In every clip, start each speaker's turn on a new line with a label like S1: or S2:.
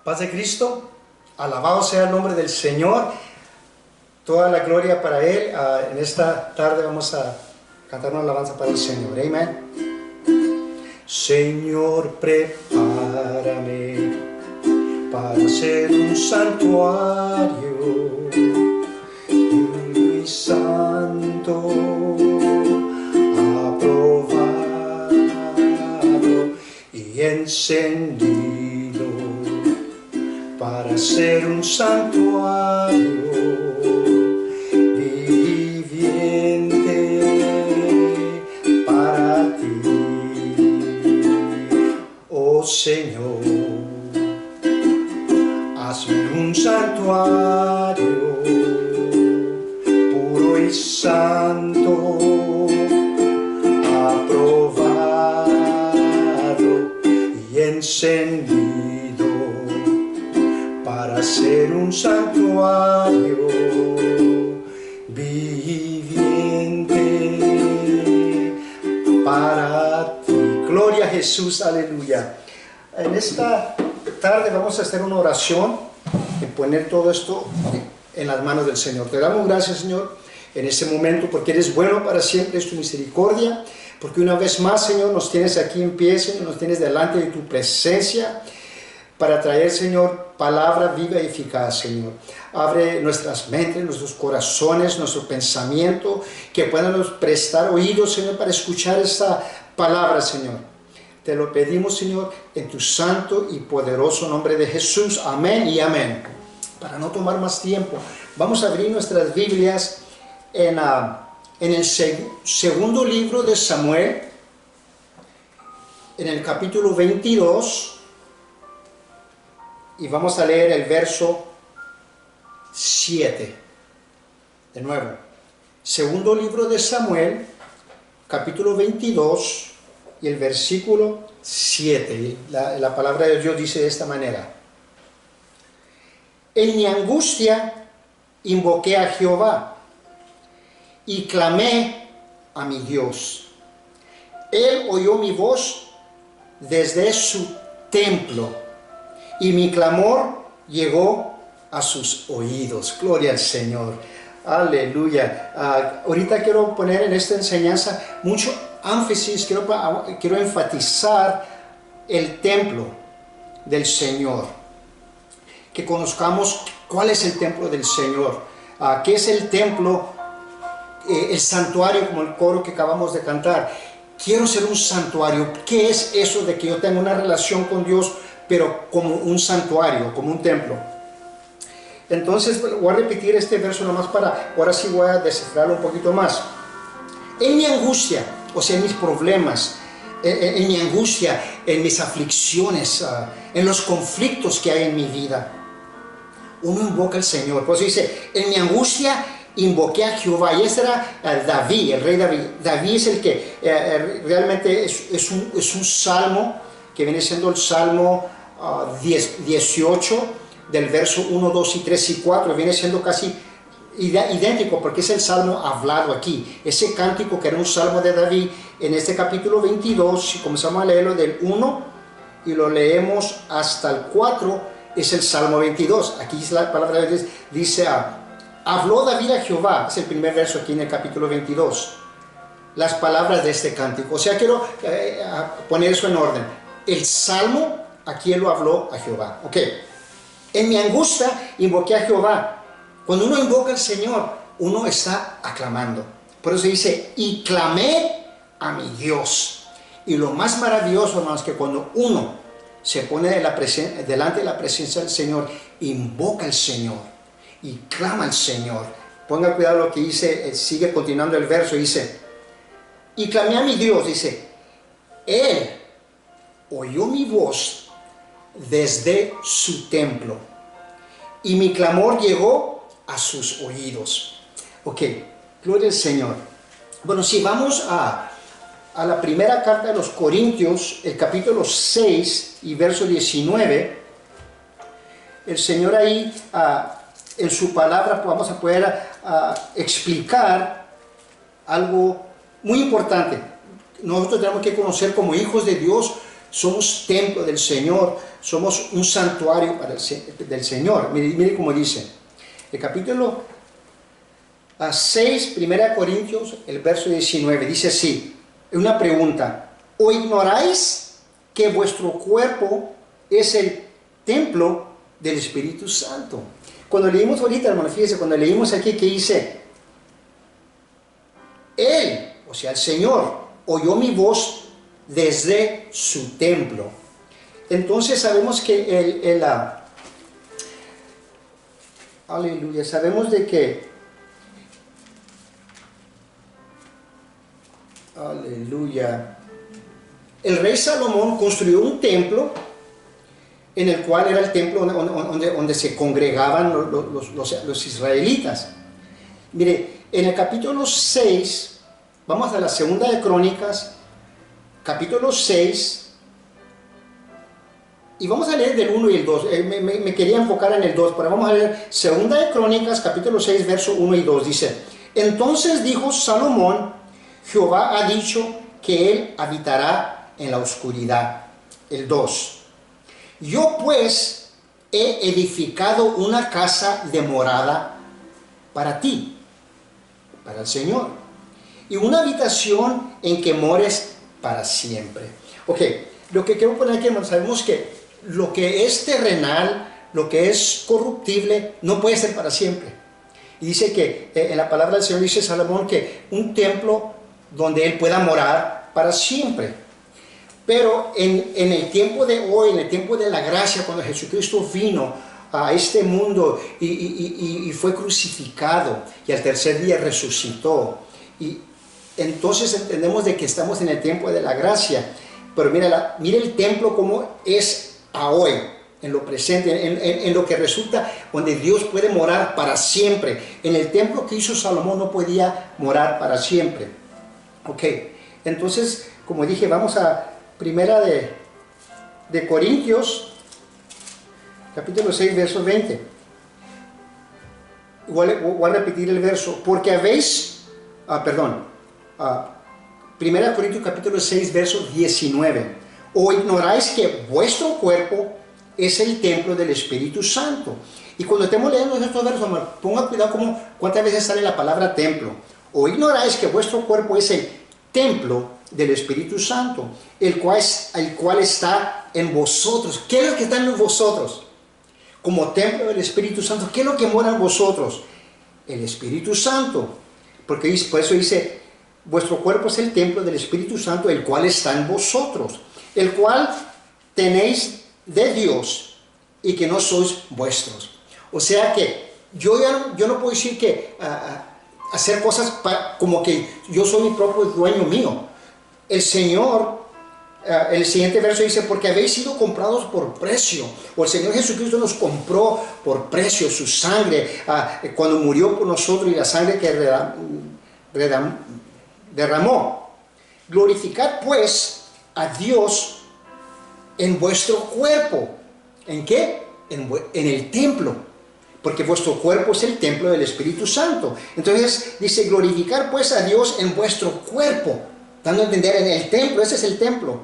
S1: Paz de Cristo, alabado sea el nombre del Señor, toda la gloria para Él. En esta tarde vamos a cantar una alabanza para el Señor, amén. Señor, prepárame para ser un santuario y santo, aprobado y encendido, para ser un santuario viviente para ti, oh Señor. Hazme un santuario puro y santo, aprobado y encendido, para ser un santuario viviente para ti. Gloria a Jesús, aleluya. En esta tarde vamos a hacer una oración y poner todo esto en las manos del Señor. Te damos gracias, Señor, en este momento, porque eres bueno para siempre, es tu misericordia, porque una vez más, Señor, nos tienes aquí en pie, Señor, nos tienes delante de tu presencia, para traer, Señor, palabra viva y eficaz, Señor. Abre nuestras mentes, nuestros corazones, nuestro pensamiento, que puedan prestar oídos, Señor, para escuchar esta palabra, Señor. Te lo pedimos, Señor, en tu santo y poderoso nombre de Jesús. Amén y amén. Para no tomar más tiempo, vamos a abrir nuestras Biblias en el segundo libro de Samuel, en el capítulo 22, y vamos a leer el verso 7. De nuevo, segundo libro de Samuel, capítulo 22, y el versículo 7. La palabra de Dios dice de esta manera: en mi angustia invoqué a Jehová y clamé a mi Dios. Él oyó mi voz desde su templo, y mi clamor llegó a sus oídos. Gloria al Señor. Aleluya. Ahorita quiero poner en esta enseñanza mucho énfasis, quiero enfatizar el templo del Señor. Que conozcamos cuál es el templo del Señor. ¿Qué es el templo? El santuario, como el coro que acabamos de cantar. Quiero ser un santuario. ¿Qué es eso de que yo tengo una relación con Dios, pero como un santuario, como un templo? Entonces voy a repetir este verso nomás ahora sí voy a descifrarlo un poquito más. En mi angustia, o sea, en mis problemas, en mi angustia, en mis aflicciones, en los conflictos que hay en mi vida, uno invoca al Señor. Por eso dice, en mi angustia invoqué a Jehová. Y ese era David, el rey David. David es el que realmente es un salmo que viene siendo el Salmo 18, del verso 1, 2 y 3 y 4, viene siendo casi idéntico, porque es el salmo hablado aquí. Ese cántico que era un salmo de David, en este capítulo 22, si comenzamos a leerlo del 1 y lo leemos hasta el 4, es el Salmo 22. Aquí la palabra de Dios dice, habló David a Jehová, es el primer verso aquí en el capítulo 22, las palabras de este cántico. O sea, quiero poner eso en orden. El salmo, aquí él lo habló a Jehová. Ok. En mi angustia invoqué a Jehová. Cuando uno invoca al Señor, uno está aclamando. Por eso dice, y clamé a mi Dios. Y lo más maravilloso, hermanos, que cuando uno se pone delante de la presencia del Señor, invoca al Señor y clama al Señor. Ponga cuidado lo que dice, sigue continuando el verso, dice, y clamé a mi Dios, dice, Él oyó mi voz desde su templo, y mi clamor llegó a sus oídos. Ok, gloria al Señor. Bueno, si vamos a la primera carta de los Corintios, el capítulo 6 y verso 19, el Señor ahí, en su palabra, vamos a poder explicar algo muy importante. Nosotros tenemos que conocer como hijos de Dios, somos templo del Señor, somos un santuario del Señor. Mire cómo dice. El capítulo 6, 1 Corintios, el verso 19, dice así, una pregunta. ¿O ignoráis que vuestro cuerpo es el templo del Espíritu Santo? Cuando leímos ahorita, hermano, fíjese, cuando leímos aquí que dice, Él, o sea, el Señor, oyó mi voz desde su templo. Entonces sabemos que aleluya, sabemos de que, aleluya, el rey Salomón construyó un templo en el cual era el templo donde se congregaban los israelitas. Mire, en el capítulo 6, vamos a la segunda de Crónicas, capítulo 6, y vamos a leer del 1 y el 2, me quería enfocar en el 2, pero vamos a leer segunda de Crónicas, capítulo 6, verso 1 y 2, dice, entonces dijo Salomón, Jehová ha dicho que él habitará en la oscuridad. El 2. Yo pues he edificado una casa de morada para ti, para el Señor, y una habitación en que mores para siempre. Ok, lo que quiero poner aquí, hermanos, sabemos que lo que es terrenal, lo que es corruptible, no puede ser para siempre. Y dice que en la palabra del Señor dice Salomón que un templo donde Él pueda morar para siempre. Pero en el tiempo de hoy, en el tiempo de la gracia, cuando Jesucristo vino a este mundo y fue crucificado y al tercer día resucitó, y entonces entendemos de que estamos en el tiempo de la gracia. Pero mira el templo como es a hoy, en lo presente, en lo que resulta, donde Dios puede morar para siempre. En el templo que hizo Salomón no podía morar para siempre. Ok, entonces, como dije, vamos a Primera de Corintios, capítulo 6, verso 20. Voy a repetir el verso. Porque habéis, Primera Corintios, capítulo 6, verso 19. ¿O ignoráis que vuestro cuerpo es el templo del Espíritu Santo? Y cuando estemos leyendo estos versos, ponga cuidado cuántas veces sale la palabra templo. ¿O ignoráis que vuestro cuerpo es el templo del Espíritu Santo, el cual está en vosotros? ¿Qué es lo que está en vosotros? Como templo del Espíritu Santo, ¿qué es lo que mora en vosotros? El Espíritu Santo. Porque por eso dice, vuestro cuerpo es el templo del Espíritu Santo, el cual está en vosotros, el cual tenéis de Dios y que no sois vuestros. O sea que yo no puedo decir que hacer cosas como que yo soy mi propio dueño mío. El Señor, el siguiente verso dice, porque habéis sido comprados por precio, o el Señor Jesucristo nos compró por precio, su sangre, cuando murió por nosotros y la sangre que derramó. Glorificad pues a Dios en vuestro cuerpo. ¿En qué? En el templo. Porque vuestro cuerpo es el templo del Espíritu Santo. Entonces dice, glorificar pues a Dios en vuestro cuerpo, dando a entender en el templo, ese es el templo,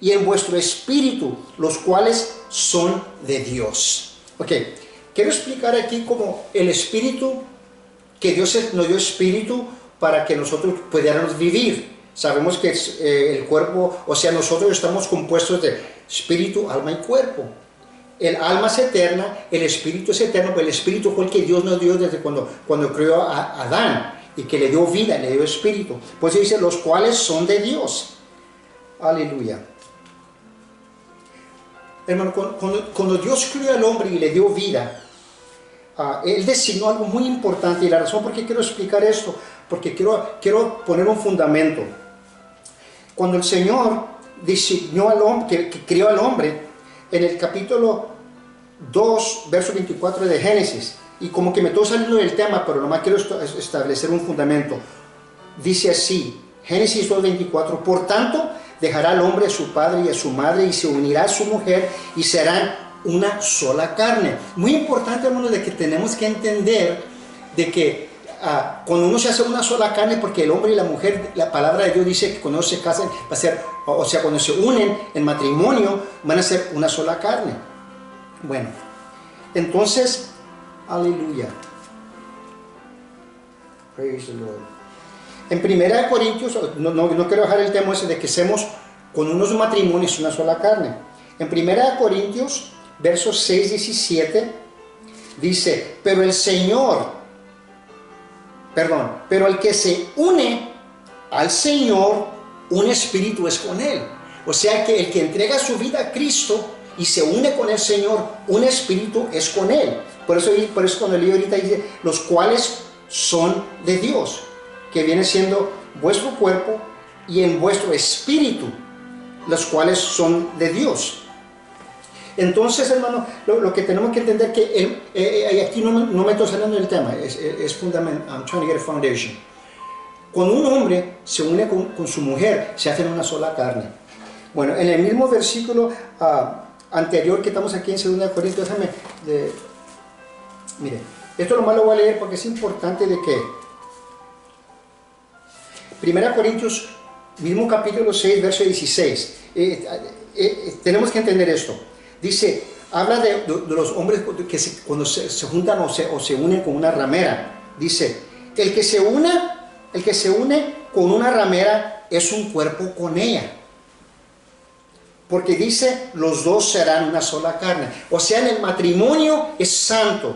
S1: y en vuestro espíritu, los cuales son de Dios. Ok, quiero explicar aquí como el espíritu, que Dios nos dio espíritu para que nosotros pudiéramos vivir. Sabemos que el cuerpo, o sea, nosotros estamos compuestos de espíritu, alma y cuerpo. El alma es eterna, el espíritu es eterno, pero el espíritu fue el que Dios nos dio desde cuando creó a Adán, y que le dio vida, le dio espíritu. Pues dice, los cuales son de Dios. Aleluya. Hermano, cuando Dios creó al hombre y le dio vida, Él designó algo muy importante, y la razón por qué quiero explicar esto, porque quiero poner un fundamento. Cuando el Señor designó al hombre, que crió al hombre, en el capítulo 2, verso 24 de Génesis, y como que me estoy saliendo del tema, pero nomás quiero establecer un fundamento. Dice así, Génesis 2:24, por tanto, dejará al hombre a su padre y a su madre, y se unirá a su mujer, y serán una sola carne. Muy importante, hermanos, de que tenemos que entender de que cuando uno se hace una sola carne, porque el hombre y la mujer, la palabra de Dios dice que cuando se casan, va a ser, o sea, cuando se unen en matrimonio, van a ser una sola carne. Bueno, entonces, aleluya. Praise the Lord. En 1 Corintios, no quiero dejar el tema ese de que seamos con unos matrimonios una sola carne. En 1 Corintios, versos 6, 17, dice, pero el que se une al Señor, un espíritu es con Él. O sea que el que entrega su vida a Cristo y se une con el Señor, un espíritu es con Él. Por eso cuando leí ahorita dice, los cuales son de Dios, que viene siendo vuestro cuerpo y en vuestro espíritu, los cuales son de Dios. Entonces, hermano, lo que tenemos que entender que aquí no me estoy saliendo del tema, es fundamental. I'm trying to get a foundation. Cuando un hombre se une con su mujer, se hacen una sola carne. Bueno, en el mismo versículo anterior que estamos aquí en 2 Corintios, mire, esto lo más lo voy a leer porque es importante de que 1 Corintios, mismo capítulo 6, verso 16, tenemos que entender esto. Dice, habla de los hombres que cuando se juntan o se unen con una ramera. Dice, el que se une con una ramera es un cuerpo con ella. Porque dice, los dos serán una sola carne. O sea, en el matrimonio es santo.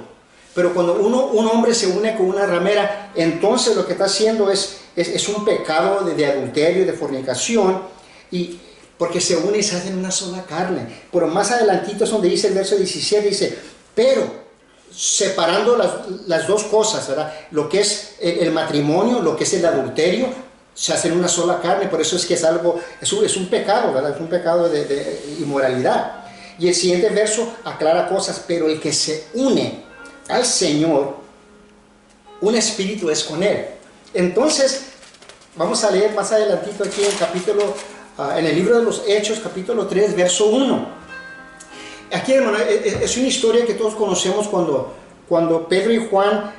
S1: Pero cuando un hombre se une con una ramera, entonces lo que está haciendo es un pecado de adulterio, de fornicación, porque se une y se hacen una sola carne. Pero más adelantito es donde dice el verso 17, dice, pero separando las dos cosas, ¿verdad? Lo que es el matrimonio, lo que es el adulterio, se hacen una sola carne. Por eso es que es un pecado, ¿verdad? Es un pecado de inmoralidad. Y el siguiente verso aclara cosas, pero el que se une al Señor, un espíritu es con Él. Entonces, vamos a leer más adelantito aquí en el libro de los Hechos, capítulo 3, verso 1. Aquí, hermano, es una historia que todos conocemos cuando Pedro y Juan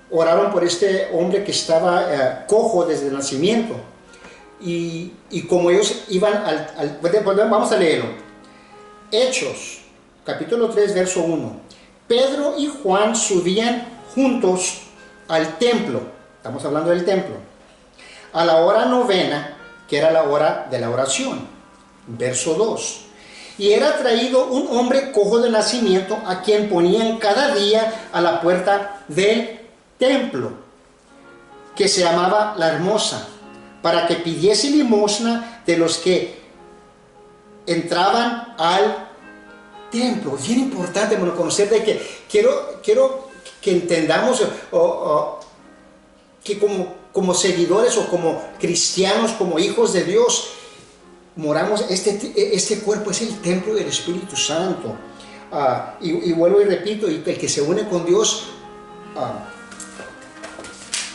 S1: oraron por este hombre que estaba cojo desde el nacimiento. Y como ellos iban vamos a leerlo. Hechos, capítulo 3, verso 1. Pedro y Juan subían juntos al templo. Estamos hablando del templo. A la hora novena, que era la hora de la oración. Verso 2. Y era traído un hombre cojo de nacimiento, a quien ponían cada día a la puerta del templo, que se llamaba La Hermosa, para que pidiese limosna de los que entraban al templo. Bien importante, bueno, conocer de que quiero que entendamos que como seguidores o como cristianos, como hijos de Dios, moramos, este cuerpo es el templo del Espíritu Santo. Y vuelvo y repito, y el que se une con Dios,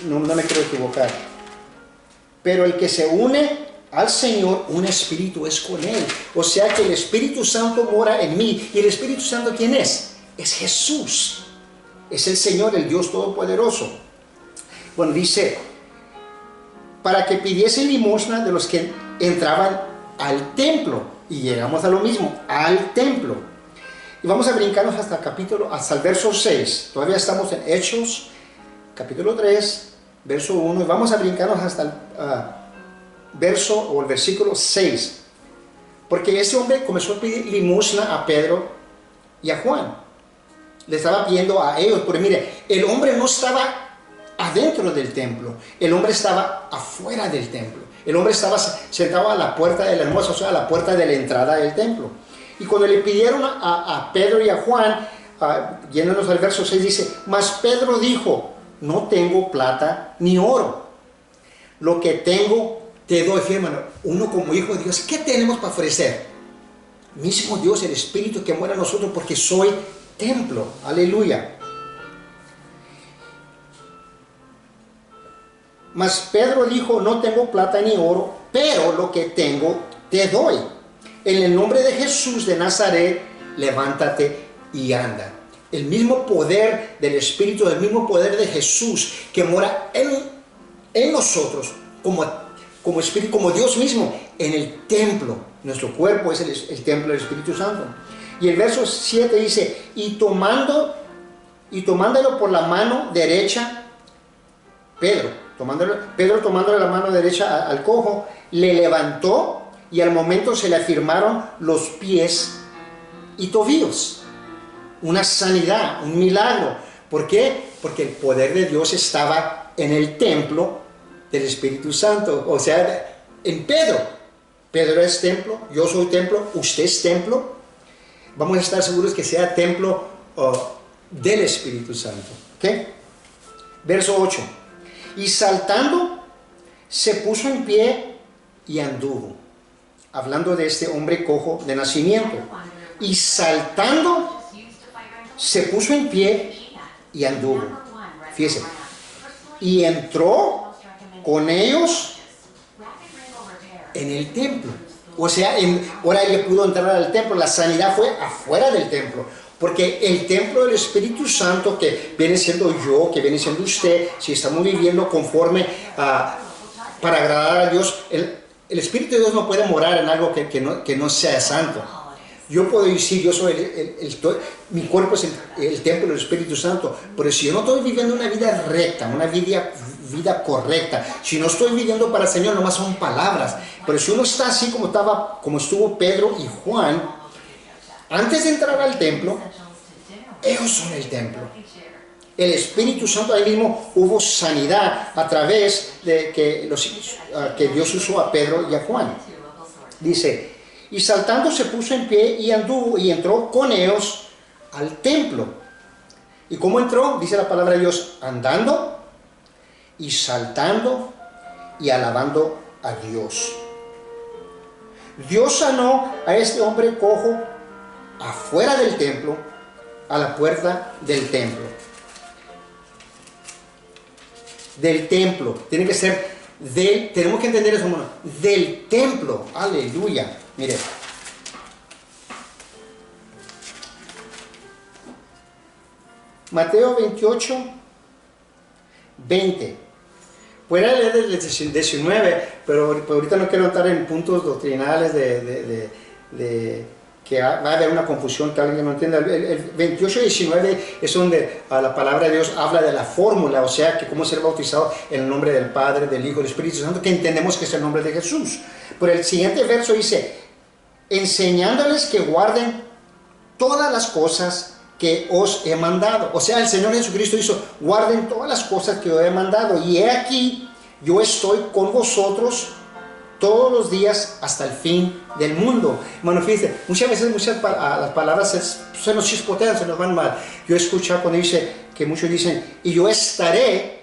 S1: no me quiero equivocar, pero el que se une al Señor, un espíritu es con Él. O sea que el Espíritu Santo mora en mí. ¿Y el Espíritu Santo quién es? Es Jesús. Es el Señor, el Dios Todopoderoso. Bueno, dice, para que pidiese limosna de los que entraban al templo. Y llegamos a lo mismo, al templo. Y vamos a brincarnos hasta el verso 6. Todavía estamos en Hechos, capítulo 3, verso 1. Y vamos a brincarnos hasta el el versículo 6. Porque ese hombre comenzó a pedir limosna a Pedro y a Juan. Le estaba pidiendo a ellos. Porque mire, el hombre no estaba adentro del templo. El hombre estaba afuera del templo. El hombre estaba sentado a la puerta de la Hermosa, o sea, a la puerta de la entrada del templo. Y cuando le pidieron a Pedro y a Juan, yéndonos al verso 6, dice, mas Pedro dijo, no tengo plata ni oro. Lo que tengo te doy. Hermano, uno como hijo de Dios, ¿qué tenemos para ofrecer? Mismo Dios, el Espíritu que muere en nosotros, porque soy templo. Aleluya. Mas Pedro dijo, no tengo plata ni oro, pero lo que tengo te doy. En el nombre de Jesús de Nazaret, levántate y anda. el mismo poder del Espíritu, el mismo poder de Jesús que mora en nosotros, como Espíritu, como Dios mismo, en el templo. Nuestro cuerpo es el templo del Espíritu Santo. Y el verso 7 dice, y tomándolo por la mano derecha, Pedro tomándole la mano derecha al cojo, le levantó y al momento se le afirmaron los pies y tobillos. Una sanidad, un milagro. ¿Por qué? Porque el poder de Dios estaba en el templo del Espíritu Santo. O sea, en Pedro. Pedro es templo, yo soy templo, usted es templo. Vamos a estar seguros que sea templo del Espíritu Santo. ¿Ok? Verso 8. Y saltando, se puso en pie y anduvo. Hablando de este hombre cojo de nacimiento. Y saltando, se puso en pie y anduvo. Fíjese. Y entró con ellos en el templo. O sea, ahora ella pudo entrar al templo. La sanidad fue afuera del templo. Porque el templo del Espíritu Santo, que viene siendo yo, que viene siendo usted, si estamos viviendo conforme para agradar a Dios, el Espíritu de Dios no puede morar en algo que no sea santo. Yo puedo decir, yo soy mi cuerpo es el templo del Espíritu Santo, pero si yo no estoy viviendo una vida recta, una vida correcta, si no estoy viviendo para el Señor, nomás son palabras. Pero si uno está así como estuvo Pedro y Juan, antes de entrar al templo, ellos son el templo. El Espíritu Santo, ahí mismo hubo sanidad a través de que Dios usó a Pedro y a Juan. Dice, y saltando se puso en pie y anduvo y entró con ellos al templo. ¿Y cómo entró? Dice la palabra de Dios, andando y saltando y alabando a Dios. Dios sanó a este hombre cojo afuera del templo, a la puerta del templo. Del templo. Tiene que ser tenemos que entender eso, hermano. Del templo. Aleluya. Mire. Mateo 28, 20. Puede leer el 19, pero ahorita no quiero entrar en puntos doctrinales que va a haber una confusión que alguien no entienda. El 28 y 19 es donde la palabra de Dios habla de la fórmula, o sea, que cómo ser bautizado en el nombre del Padre, del Hijo y del Espíritu Santo, que entendemos que es el nombre de Jesús. Pero el siguiente verso dice, enseñándoles que guarden todas las cosas que os he mandado. O sea, el Señor Jesucristo hizo, guarden todas las cosas que os he mandado. Y he aquí, yo estoy con vosotros todos los días hasta el fin del mundo. Hermano, fíjense, muchas veces las palabras se nos chispotean, se nos van mal. Yo he escuchado cuando dice, que muchos dicen, y yo estaré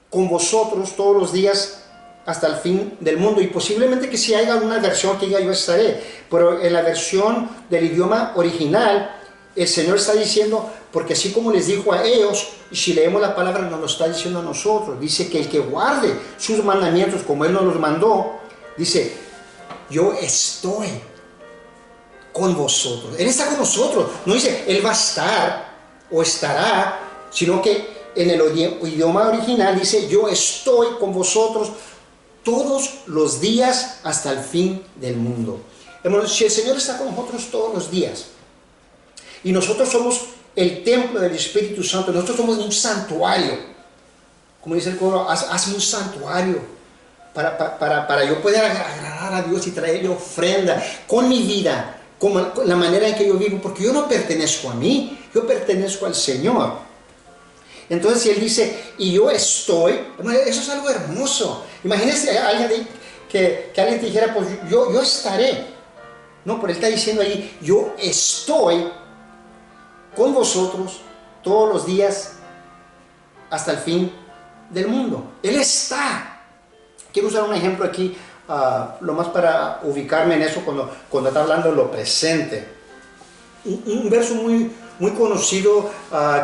S1: con vosotros todos los días hasta el fin del mundo. Y posiblemente que si haya alguna versión que diga yo estaré, pero en la versión del idioma original, el Señor está diciendo, porque así como les dijo a ellos, y si leemos la palabra nos lo está diciendo a nosotros, dice que el que guarde sus mandamientos como Él nos los mandó, dice, yo estoy con vosotros. Él está con nosotros. No dice, Él va a estar o estará, sino que en el idioma original dice, yo estoy con vosotros todos los días hasta el fin del mundo. Hermanos, si el Señor está con nosotros todos los días, y nosotros somos el templo del Espíritu Santo, nosotros somos un santuario, como dice el coro, hazme un santuario, para yo poder agradar a Dios y traerle ofrenda con mi vida, con la manera en que yo vivo, porque yo no pertenezco a mí, yo pertenezco al Señor. Entonces si Él dice, y yo estoy, eso es algo hermoso. Imagínense a alguien que alguien te dijera, pues yo estaré. No, pero Él está diciendo ahí, yo estoy con vosotros todos los días hasta el fin del mundo. Él está. Quiero usar un ejemplo aquí, lo más para ubicarme en eso cuando está hablando de lo presente. Un verso muy conocido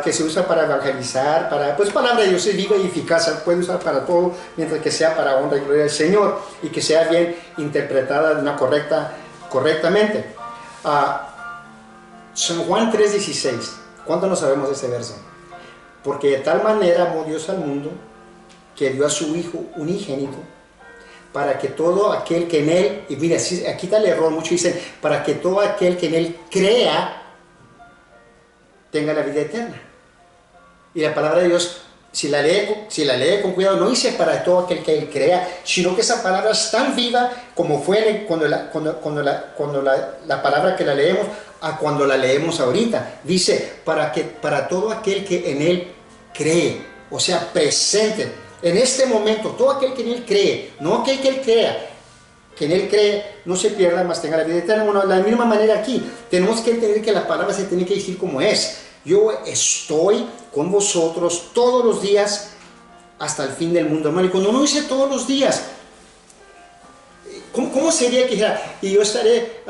S1: que se usa para evangelizar, palabra de Dios es viva y eficaz, puede usar para todo, mientras que sea para honra y gloria del Señor y que sea bien interpretada de una correctamente. San Juan 3:16 ¿Cuánto no sabemos de ese verso? Porque de tal manera amó Dios al mundo que dio a su Hijo unigénito para que todo aquel que en Él, y mira, aquí está el error, muchos dicen, para que todo aquel que en Él crea tenga la vida eterna. Y la palabra de Dios, si la lee con cuidado, no dice para todo aquel que Él crea, sino que esa palabra es tan viva como fue cuando la palabra que la leemos a cuando la leemos ahorita. Dice, para todo aquel que en Él cree, o sea, presente. En este momento, todo aquel que en Él cree, no aquel que Él crea, que en Él cree, no se pierda, mas tenga la vida eterna. Bueno, de la misma manera aquí, tenemos que entender que la palabra se tiene que decir como es. Yo estoy con vosotros todos los días hasta el fin del mundo, hermano. Y cuando uno dice todos los días, ¿cómo sería que dijera, y yo estaré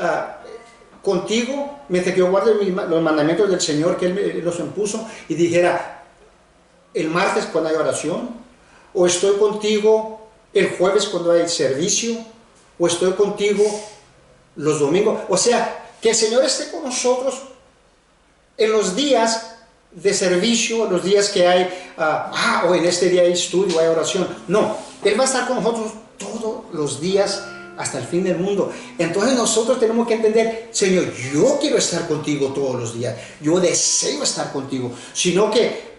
S1: contigo mientras que yo guarde los mandamientos del Señor que Él los impuso, y dijera, el martes cuando hay oración, o estoy contigo el jueves cuando hay servicio, o estoy contigo los domingos? O sea, que el Señor esté con nosotros en los días de servicio, en los días que hay, o en este día hay estudio, hay oración. No, Él va a estar con nosotros todos los días hasta el fin del mundo. Entonces nosotros tenemos que entender, Señor, yo quiero estar contigo todos los días, yo deseo estar contigo, sino que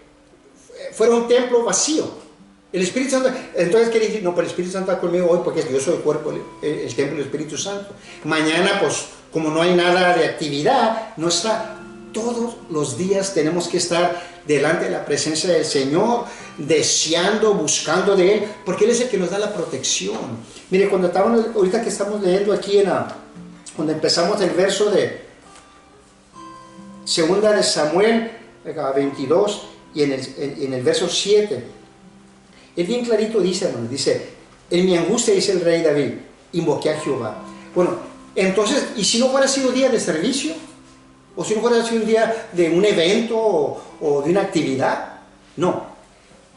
S1: fuera un templo vacío. El Espíritu Santo, entonces quiere decir, no, pero el Espíritu Santo está conmigo hoy porque yo soy el cuerpo, el templo del Espíritu Santo. Mañana, pues, como no hay nada de actividad, no está. Todos los días tenemos que estar delante de la presencia del Señor, deseando, buscando de Él, porque Él es el que nos da la protección. Mire, ahorita que estamos leyendo aquí, cuando empezamos el verso de 2 de Samuel 22, y en el verso 7, Él bien clarito dice, hermano, dice, en mi angustia, dice el rey David, invoqué a Jehová. Bueno, entonces, ¿y si no fuera sido día de servicio? ¿O si no fuera sido un día de un evento o de una actividad? No.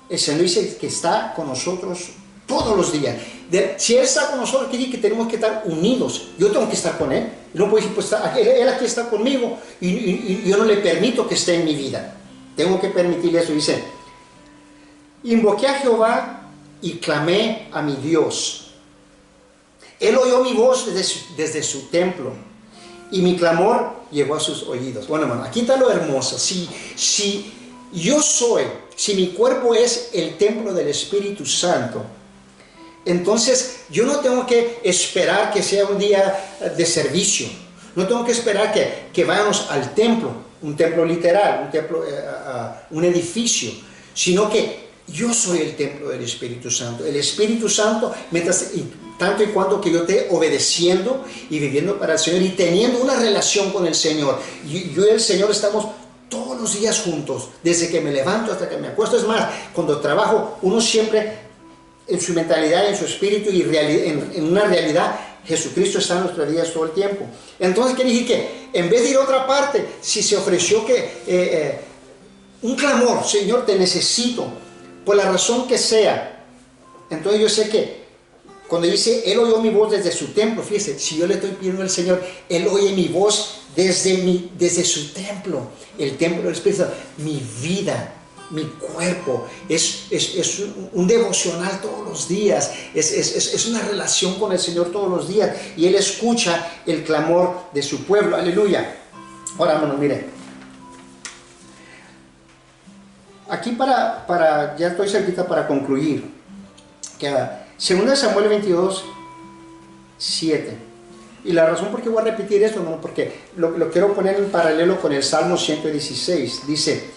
S1: El Señor dice que está con nosotros todos los días. Si Él está con nosotros, quiere decir que tenemos que estar unidos. Yo tengo que estar con Él. No puedo decir, pues Él aquí está conmigo y yo no le permito que esté en mi vida. Tengo que permitirle eso. Dice, invoqué a Jehová y clamé a mi Dios. Él oyó mi voz desde su templo y mi clamor llegó a sus oídos. Bueno, hermano, aquí está lo hermoso. Si mi cuerpo es el templo del Espíritu Santo, entonces yo no tengo que esperar que sea un día de servicio. No tengo que esperar que vayamos al templo, un templo literal, un templo, un edificio, sino que yo soy el templo del Espíritu Santo. El Espíritu Santo, tanto y cuanto que yo esté obedeciendo y viviendo para el Señor y teniendo una relación con el Señor. Yo y el Señor estamos todos los días juntos, desde que me levanto hasta que me acuesto. Es más, cuando trabajo, uno siempre en su mentalidad, en su espíritu y en una realidad, Jesucristo está en nuestras vidas todo el tiempo. Entonces quiere decir que en vez de ir a otra parte, si se ofreció un clamor, Señor, te necesito, por la razón que sea, entonces yo sé que cuando dice, Él oyó mi voz desde su templo, fíjese, si yo le estoy pidiendo al Señor, Él oye mi voz desde su templo, el templo del Espíritu Santo. Mi vida, mi cuerpo, es un devocional todos los días, es una relación con el Señor todos los días, y Él escucha el clamor de su pueblo, aleluya. Ahora, hermano, mire, aquí ya estoy cerquita para concluir, que 2 Samuel 22, 7, y la razón por qué voy a repetir esto, hermano, porque lo quiero poner en paralelo con el Salmo 116, dice,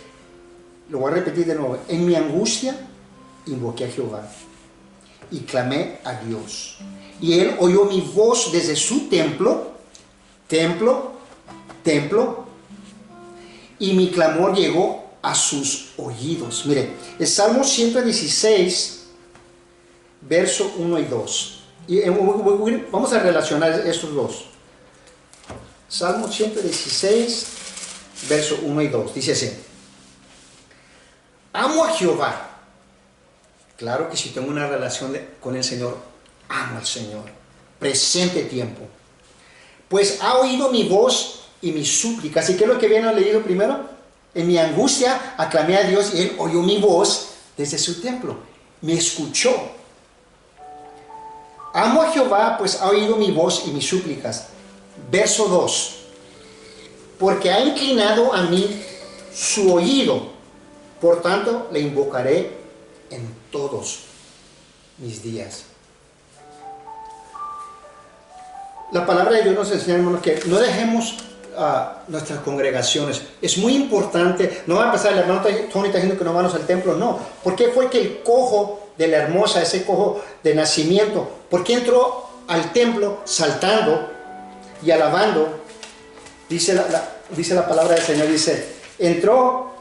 S1: lo voy a repetir de nuevo, en mi angustia invoqué a Jehová y clamé a Dios, y Él oyó mi voz desde su templo, y mi clamor llegó a sus oídos. Mire, el Salmo 116, verso 1 y 2. Y vamos a relacionar estos dos. Salmo 116, verso 1 y 2. Dice así: amo a Jehová. Claro que si tengo una relación con el Señor, amo al Señor. Presente tiempo. Pues ha oído mi voz y mis súplicas. ¿Y qué es lo que viene leído primero? En mi angustia aclamé a Dios y Él oyó mi voz desde su templo. Me escuchó. Amo a Jehová, pues ha oído mi voz y mis súplicas. Verso 2. Porque ha inclinado a mí su oído. Por tanto, le invocaré en todos mis días. La palabra de Dios nos enseña, hermanos, que no dejemos nuestras congregaciones. Es muy importante. No va a empezar, el hermano Tony está diciendo que no vamos al templo. No. ¿Por qué fue que el cojo de la hermosa, ese cojo de nacimiento, por qué entró al templo saltando y alabando? Dice la palabra del Señor, dice, entró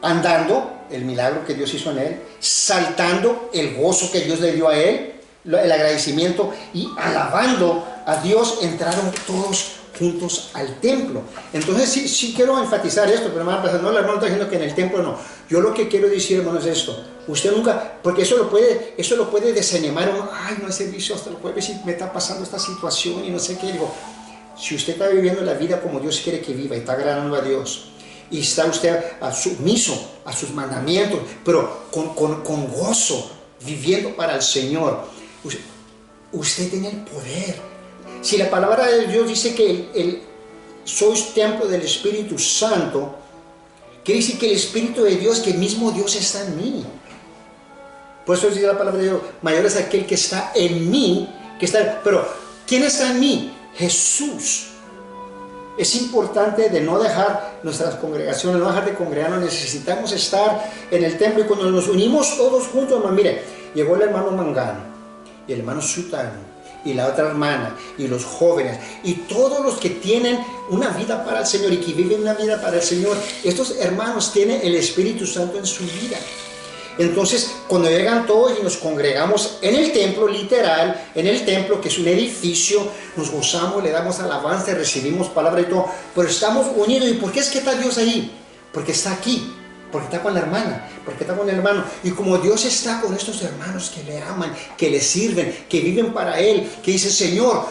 S1: andando, el milagro que Dios hizo en él, saltando, el gozo que Dios le dio a él, el agradecimiento, y alabando a Dios, entraron todos juntos al templo. Entonces sí quiero enfatizar esto, pero hermano, no, el hermano está diciendo que en el templo no. Yo lo que quiero decir, hermano, es esto. Usted nunca, porque eso lo puede desanimar uno. Ay, no hay servicio hasta el jueves y me está pasando esta situación y no sé qué. Digo, si usted está viviendo la vida como Dios quiere que viva y está agradando a Dios, y está usted sumiso a sus mandamientos, pero con gozo, viviendo para el Señor, usted tiene el poder. Si la palabra de Dios dice que sois templo del Espíritu Santo, quiere decir que el Espíritu de Dios, que el mismo Dios está en mí. Por eso dice la palabra de Dios, mayor es aquel que está en mí, pero ¿quién está en mí? Jesús. Es importante de no dejar nuestras congregaciones, no dejar de congregarnos. Necesitamos estar en el templo, y cuando nos unimos todos juntos, hermano, mire, llegó el hermano Mangano y el hermano Sutano y la otra hermana y los jóvenes y todos los que tienen una vida para el Señor y que viven una vida para el Señor. Estos hermanos tienen el Espíritu Santo en su vida. Entonces, cuando llegan todos y nos congregamos en el templo, literal, en el templo, que es un edificio, nos gozamos, le damos alabanza, recibimos palabra y todo, pero estamos unidos. ¿Y por qué es que está Dios ahí? Porque está aquí, porque está con la hermana, porque está con el hermano. Y como Dios está con estos hermanos que le aman, que le sirven, que viven para Él, que dice, Señor,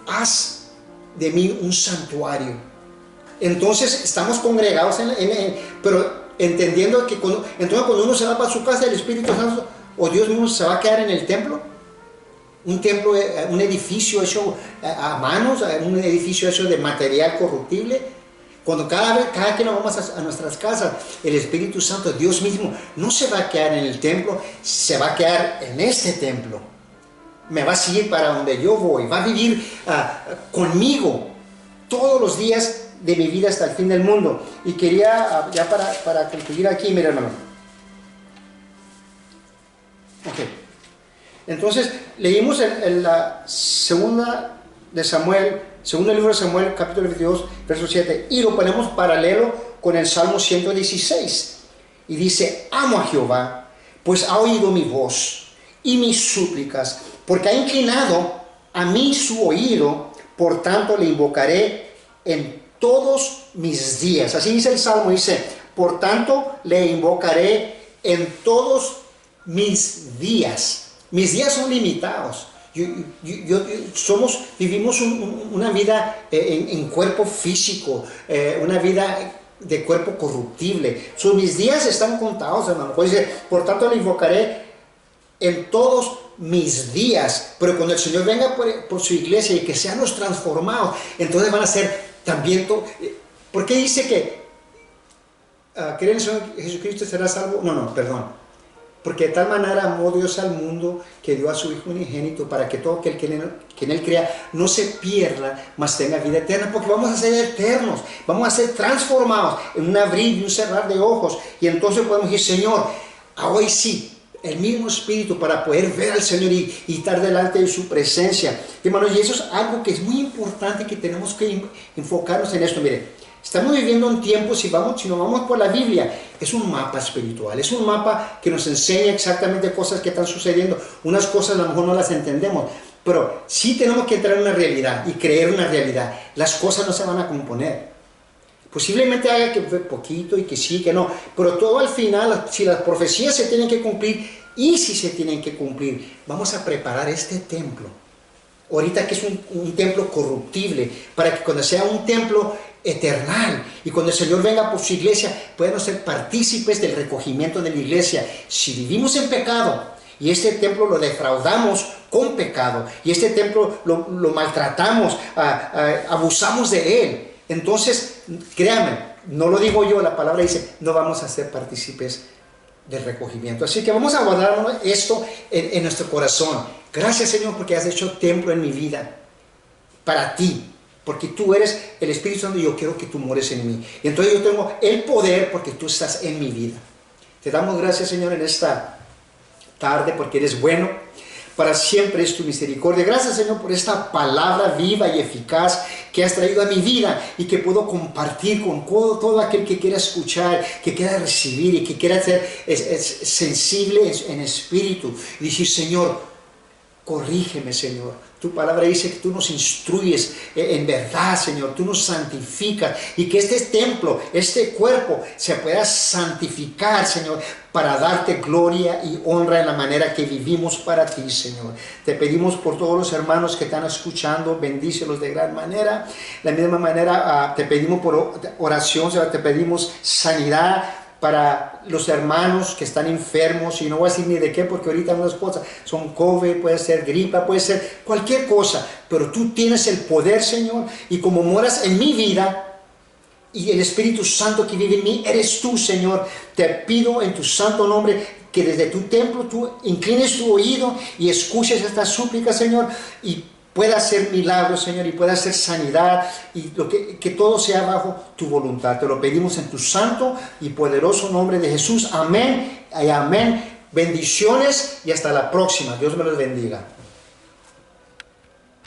S1: haz de mí un santuario. Entonces, estamos congregados pero entendiendo que entonces cuando uno se va para su casa, el Espíritu Santo o Dios mismo se va a quedar en el templo. Un templo, un edificio hecho a manos, un edificio hecho de material corruptible. Cuando cada que nos vamos a nuestras casas, el Espíritu Santo, Dios mismo, no se va a quedar en el templo, se va a quedar en este templo. Me va a seguir para donde yo voy, va a vivir conmigo todos los días de mi vida hasta el fin del mundo. Y quería, ya para concluir aquí, mira, hermano. Ok. Entonces, leímos en la segunda de Samuel, segundo libro de Samuel, capítulo 22, verso 7, y lo ponemos paralelo con el Salmo 116. Y dice, amo a Jehová, pues ha oído mi voz y mis súplicas, porque ha inclinado a mí su oído, por tanto le invocaré en todos mis días. Así dice el Salmo, dice, por tanto le invocaré en todos mis días. Mis días son limitados. Vivimos una vida en cuerpo físico, una vida de cuerpo corruptible. Mis días están contados, hermano. Pues dice, por tanto le invocaré en todos mis días. Pero cuando el Señor venga por su iglesia y que sean los transformados, entonces van a ser también ¿por qué dice que creer en el Señor Jesucristo será salvo? No, perdón. Porque de tal manera amó Dios al mundo que dio a su Hijo unigénito para que todo aquel que en Él crea no se pierda, mas tenga vida eterna. Porque vamos a ser eternos, vamos a ser transformados en un abrir y un cerrar de ojos. Y entonces podemos decir, Señor, hoy sí, el mismo Espíritu para poder ver al Señor y estar delante de su presencia. Hermanos, y eso es algo que es muy importante, que tenemos que enfocarnos en esto. Mire, estamos viviendo un tiempo, si nos vamos por la Biblia, es un mapa espiritual, es un mapa que nos enseña exactamente cosas que están sucediendo. Unas cosas a lo mejor no las entendemos, pero sí tenemos que entrar en una realidad y creer una realidad. Las cosas no se van a componer. Posiblemente haya que ver poquito y que sí, que no, pero todo al final, si las profecías se tienen que cumplir, y si se tienen que cumplir, vamos a preparar este templo. Ahorita que es un templo corruptible, para que cuando sea un templo eternal. Y cuando el Señor venga por su iglesia, podemos ser partícipes del recogimiento de la iglesia. Si vivimos en pecado y este templo lo defraudamos con pecado, y este templo lo maltratamos, abusamos de él, entonces, créanme, no lo digo yo, la palabra dice, no vamos a ser partícipes del recogimiento. Así que vamos a guardar esto en nuestro corazón. Gracias, Señor, porque has hecho templo en mi vida para ti, porque tú eres el Espíritu Santo y yo quiero que tú mores en mí. Y entonces yo tengo el poder porque tú estás en mi vida. Te damos gracias, Señor, en esta tarde porque eres bueno. Para siempre es tu misericordia. Gracias, Señor, por esta palabra viva y eficaz que has traído a mi vida y que puedo compartir con todo aquel que quiera escuchar, que quiera recibir y que quiera ser sensible en espíritu. Y decir, Señor, corrígeme, Señor. Tu palabra dice que tú nos instruyes en verdad, Señor. Tú nos santificas y que este templo, este cuerpo se pueda santificar, Señor, para darte gloria y honra en la manera que vivimos para ti, Señor. Te pedimos por todos los hermanos que están escuchando, bendícelos de gran manera. De la misma manera te pedimos por oración, Señor, te pedimos sanidad para los hermanos que están enfermos, y no voy a decir ni de qué, porque ahorita unas cosas son COVID, puede ser gripa, puede ser cualquier cosa, pero tú tienes el poder, Señor, y como moras en mi vida, y el Espíritu Santo que vive en mí, eres tú, Señor. Te pido en tu santo nombre que desde tu templo tú inclines tu oído y escuches esta súplica, Señor, y pueda hacer milagros, Señor, y pueda hacer sanidad, y que todo sea bajo tu voluntad. Te lo pedimos en tu santo y poderoso nombre de Jesús. Amén y amén. Bendiciones y hasta la próxima. Dios me los bendiga.